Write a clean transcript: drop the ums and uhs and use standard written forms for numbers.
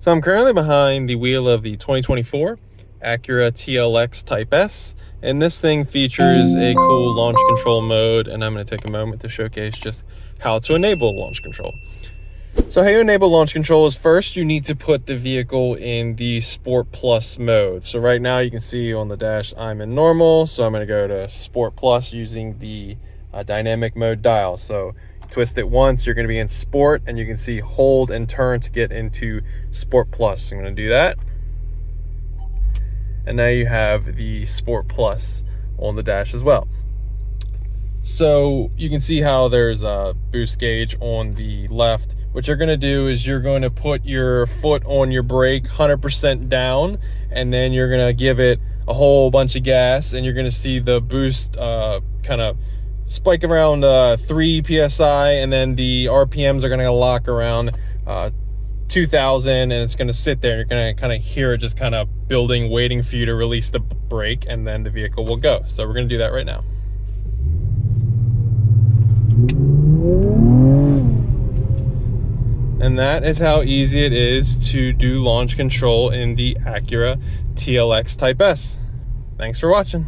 So I'm currently behind the wheel of the 2024 Acura TLX Type S, and this thing features a cool launch control mode, and I'm going to take a moment to showcase just how to enable launch control. So how you enable launch control is, first you need to put the vehicle in the Sport Plus mode. So right now you can see on the dash I'm in normal, so I'm going to go to Sport Plus using the dynamic mode dial. So twist it once, you're going to be in Sport, and you can see hold and turn to get into Sport Plus. I'm going to do that, and now you have the Sport Plus on the dash as well. So you can see how there's a boost gauge on the left. What you're going to do is you're going to put your foot on your brake 100% down, and then you're going to give it a whole bunch of gas, and you're going to see the boost kind of spike around 3 psi, and then the RPMs are going to lock around 2000, and it's going to sit there, and you're going to kind of hear it just kind of building, waiting for you to release the brake, and then the vehicle will go. So we're going to do that right now. And that is how easy it is to do launch control in the Acura TLX Type S. Thanks for watching.